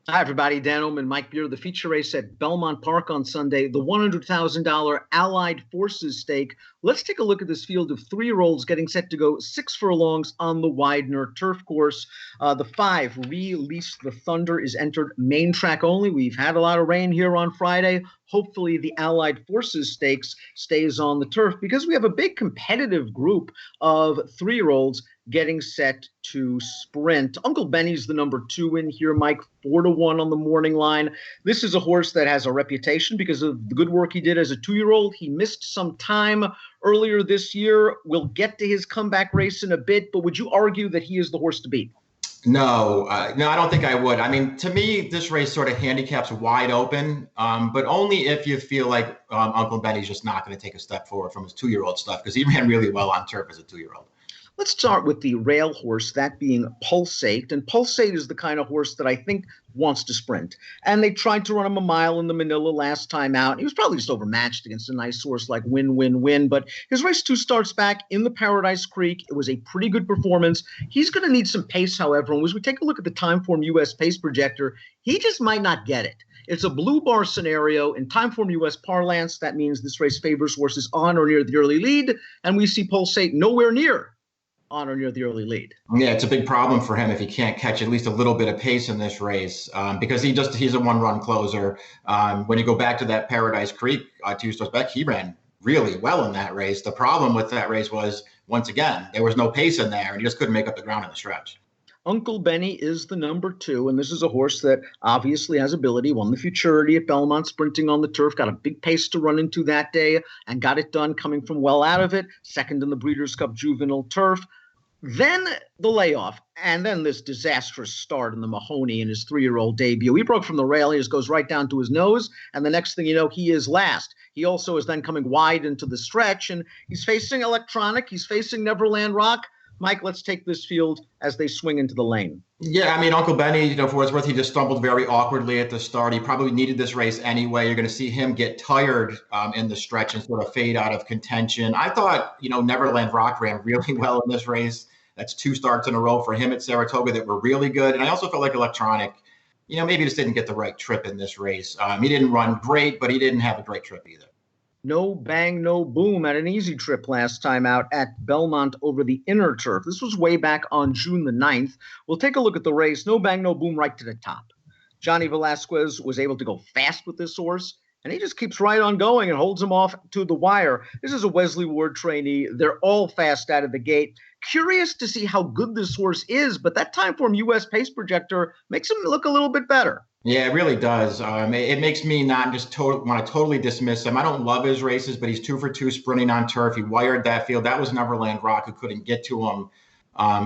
Hi, everybody. Dan Illman, Mike Beer. The feature race at Belmont Park on Sunday, the $100,000 Allied Forces stake. Let's take a look at this field of three-year-olds getting set to go 6 furlongs on the Widener turf course. The 5, Release the Thunder, is entered main track only. We've had a lot of rain here on Friday. Hopefully the Allied Forces stakes stays on the turf because we have a big competitive group of three-year-olds getting set to sprint. Uncle Benny's the number 2 in here, Mike, 4-1 on the morning line. This is a horse that has a reputation because of the good work he did as a 2-year-old. He missed some time earlier this year. We'll get to his comeback race in a bit, but would you argue that he is the horse to beat? No, I don't think I would. I mean, to me, this race sort of handicaps wide open, but only if you feel like Uncle Benny's just not going to take a step forward from his 2-year-old stuff, because he ran really well on turf as a 2-year-old. Let's start with the rail horse, that being Pulsate. And Pulsate is the kind of horse that I think wants to sprint. And they tried to run him a mile in the Manila last time out. He was probably just overmatched against a nice horse like Win. But his race 2 starts back in the Paradise Creek. It was a pretty good performance. He's going to need some pace, however. And as we take a look at the Timeform US pace projector, he just might not get it. It's a blue bar scenario. In Timeform US parlance, that means this race favors horses on or near the early lead. And we see Pulsate nowhere near on or near the early lead. Yeah, it's a big problem for him if he can't catch at least a little bit of pace in this race, because he's a one-run closer. When you go back to that Paradise Creek 2 starts back, he ran really well in that race. The problem with that race was, once again, there was no pace in there, and he just couldn't make up the ground in the stretch. Uncle Benny is the number 2, and this is a horse that obviously has ability, won the Futurity at Belmont, sprinting on the turf, got a big pace to run into that day, and got it done coming from well out of it, second in the Breeders' Cup Juvenile Turf. Then the layoff, and then this disastrous start in the Mahoney in his 3-year-old debut. He broke from the rail, he just goes right down to his nose, and the next thing you know, he is last. He also is then coming wide into the stretch, and he's facing Electronic, he's facing Neverland Rock. Mike, let's take this field as they swing into the lane. Yeah, I mean, Uncle Benny, for what it's worth, he just stumbled very awkwardly at the start. He probably needed this race anyway. You're going to see him get tired in the stretch and sort of fade out of contention. I thought, Neverland Rock ran really well in this race. That's 2 starts in a row for him at Saratoga that were really good. And I also felt like Electronic, maybe just didn't get the right trip in this race. He didn't run great, but he didn't have a great trip either. No bang, no boom at an easy trip last time out at Belmont over the inner turf. This was way back on June the 9th. We'll take a look at the race. No bang, no boom right to the top. Johnny Velasquez was able to go fast with this horse, and he just keeps right on going and holds him off to the wire. This is a Wesley Ward trainee. They're all fast out of the gate. Curious to see how good this horse is, but that Timeform US pace projector makes him look a little bit better. Yeah, it really does. It makes me not just want to totally dismiss him. I don't love his races, but he's 2 for 2 sprinting on turf. He wired that field. That was Neverland Rock, who couldn't get to him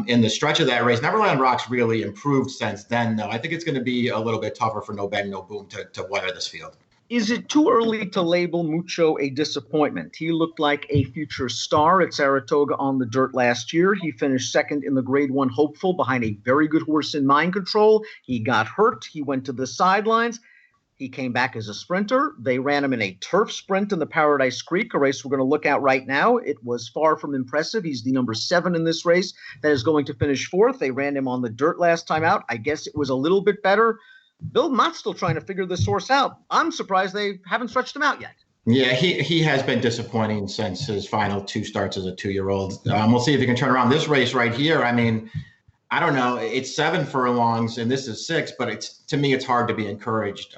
in the stretch of that race. Neverland Rock's really improved since then, though. I think it's going to be a little bit tougher for No Bang, No Boom to wire this field. Is it too early to label Mucho a disappointment? He looked like a future star at Saratoga on the dirt last year. He finished second in the Grade 1 Hopeful behind a very good horse in Mind Control. He got hurt. He went to the sidelines. He came back as a sprinter. They ran him in a turf sprint in the Paradise Creek, a race we're going to look at right now. It was far from impressive. He's the number 7 in this race that is going to finish 4th. They ran him on the dirt last time out. I guess it was a little bit better. Bill Mott's still trying to figure this horse out. I'm surprised they haven't stretched him out yet. Yeah, he has been disappointing since his final 2 starts as a 2-year-old. We'll see if he can turn around this race right here. I mean, I don't know. It's 7 furlongs and this is 6, but to me, it's hard to be encouraged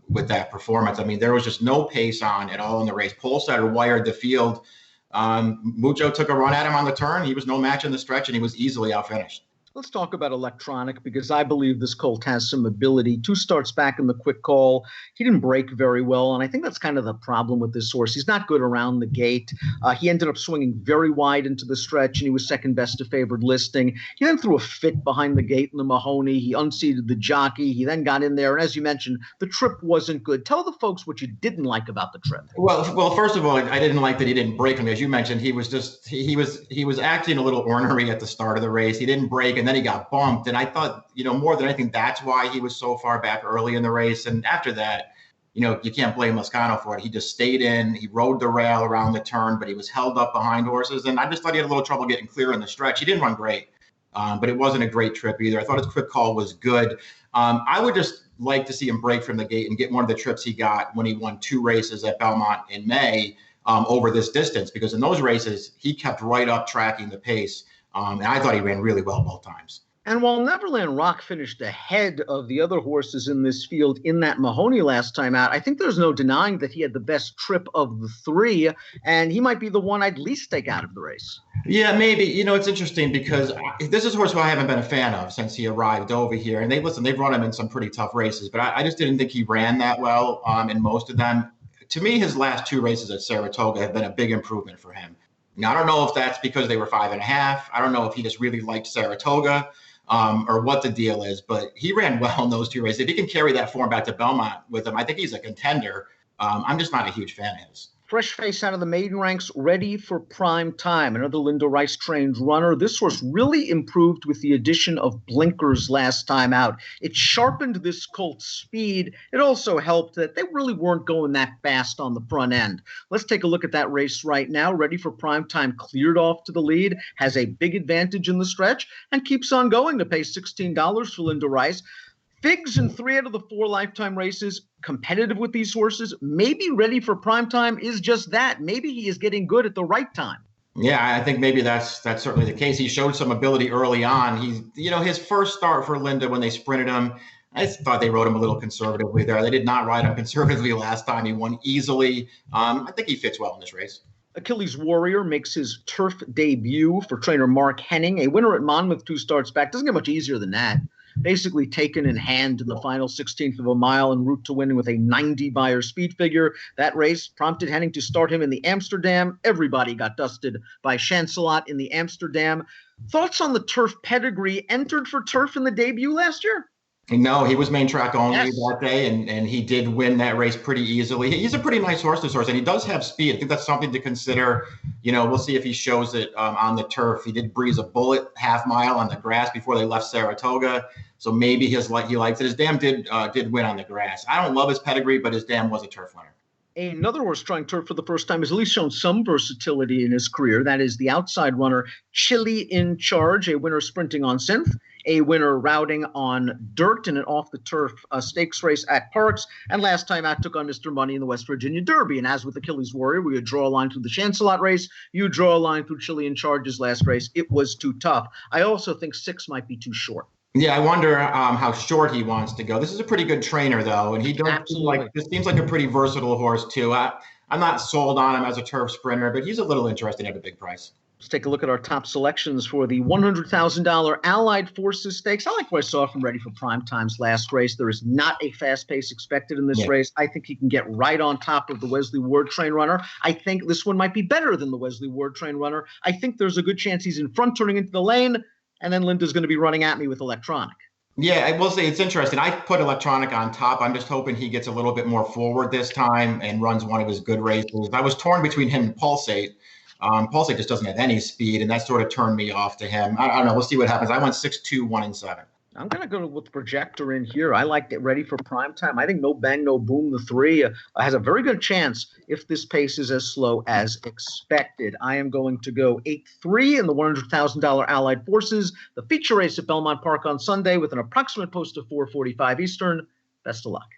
with that performance. I mean, there was just no pace on at all in the race. Polsetter wired the field. Mucho took a run at him on the turn. He was no match in the stretch, and he was easily outfinished. Let's talk about Electronic because I believe this colt has some ability. 2 starts back in the quick call. He didn't break very well, and I think that's kind of the problem with this horse. He's not good around the gate. He ended up swinging very wide into the stretch, and he was second best to favored listing. He then threw a fit behind the gate in the Mahoney. He unseated the jockey. He then got in there, and as you mentioned, the trip wasn't good. Tell the folks what you didn't like about the trip. Well, first of all, I didn't like that he didn't break him. As you mentioned, he was acting a little ornery at the start of the race. He didn't break, and then he got bumped. And I thought, more than anything, that's why he was so far back early in the race. And after that, you can't blame Lascano for it. He just stayed in. He rode the rail around the turn, but he was held up behind horses. And I just thought he had a little trouble getting clear in the stretch. He didn't run great, but it wasn't a great trip either. I thought his quick call was good. I would just like to see him break from the gate and get one of the trips he got when he won 2 races at Belmont in May over this distance, because in those races, he kept right up tracking the pace. And I thought he ran really well both times. And while Neverland Rock finished ahead of the other horses in this field in that Mahoney last time out, I think there's no denying that he had the best trip of the 3, and he might be the one I'd least take out of the race. Yeah, maybe. It's interesting because this is a horse who I haven't been a fan of since he arrived over here. And they've run him in some pretty tough races, but I just didn't think he ran that well in most of them. To me, his last 2 races at Saratoga have been a big improvement for him. Now, I don't know if that's because they were 5.5. I don't know if he just really liked Saratoga. Or what the deal is, but he ran well in those 2 races. If he can carry that form back to Belmont with him, I think he's a contender. I'm just not a huge fan of his. Fresh face out of the maiden ranks, ready for prime time. Another Linda Rice trained runner. This horse really improved with the addition of blinkers last time out. It sharpened this colt's speed. It also helped that they really weren't going that fast on the front end. Let's take a look at that race right now. Ready for prime time, cleared off to the lead, has a big advantage in the stretch, and keeps on going to pay $16 for Linda Rice. Figs in 3 out of the 4 lifetime races, competitive with these horses, maybe ready for prime time is just that. Maybe he is getting good at the right time. Yeah, I think maybe that's certainly the case. He showed some ability early on. His first start for Linda when they sprinted him, I thought they rode him a little conservatively there. They did not ride him conservatively last time. He won easily. I think he fits well in this race. Achilles Warrior makes his turf debut for trainer Mark Henning, a winner at Monmouth 2 starts back. Doesn't get much easier than that. Basically taken in hand in the final 16th of a mile en route to winning with a 90 Beyer speed figure. That race prompted Henning to start him in the Amsterdam. Everybody got dusted by Chancelot in the Amsterdam. Thoughts on the turf pedigree? Entered for turf in the debut last year? No, he was main track only Yes. that day, and he did win that race pretty easily. He's a pretty nice horse, this horse, and he does have speed. I think that's something to consider. We'll see if he shows it on the turf. He did breeze a bullet half-mile on the grass before they left Saratoga, so maybe he likes it. His dam did win on the grass. I don't love his pedigree, but his dam was a turf winner. Another horse trying turf for the first time has at least shown some versatility in his career. That is the outside runner, Chili in Charge, a winner sprinting on synth, a winner routing on dirt in an off-the-turf stakes race at Parks, and last time out took on Mr. Money in the West Virginia Derby. And as with Achilles Warrior, we would draw a line through the Chancelot race. You draw a line through Chili in Charge's last race. It was too tough. I also think 6 might be too short. Yeah, I wonder how short he wants to go. This is a pretty good trainer, though, and he does this seems like a pretty versatile horse, too. I'm not sold on him as a turf sprinter, but he's a little interesting at a big price. Let's take a look at our top selections for the $100,000 Allied Forces Stakes. I like what I saw from Ready for Prime Time's last race. There is not a fast pace expected in this race. I think he can get right on top of the Wesley Ward train runner. I think this one might be better than the Wesley Ward train runner. I think there's a good chance he's in front turning into the lane, and then Linda's going to be running at me with Electronic. Yeah, I will say it's interesting. I put Electronic on top. I'm just hoping he gets a little bit more forward this time and runs one of his good races. I was torn between him and Pulsate. Pulsate just doesn't have any speed, and that sort of turned me off to him. I don't know. We'll see what happens. I went 6-2, 1-7. I'm going to go with the projector in here. I like it Ready for Prime Time. I think No Bang, No Boom, the 3 has a very good chance if this pace is as slow as expected. I am going to go 8-3 in the $100,000 Allied Forces, the feature race at Belmont Park on Sunday with an approximate post of 4:45 Eastern. Best of luck.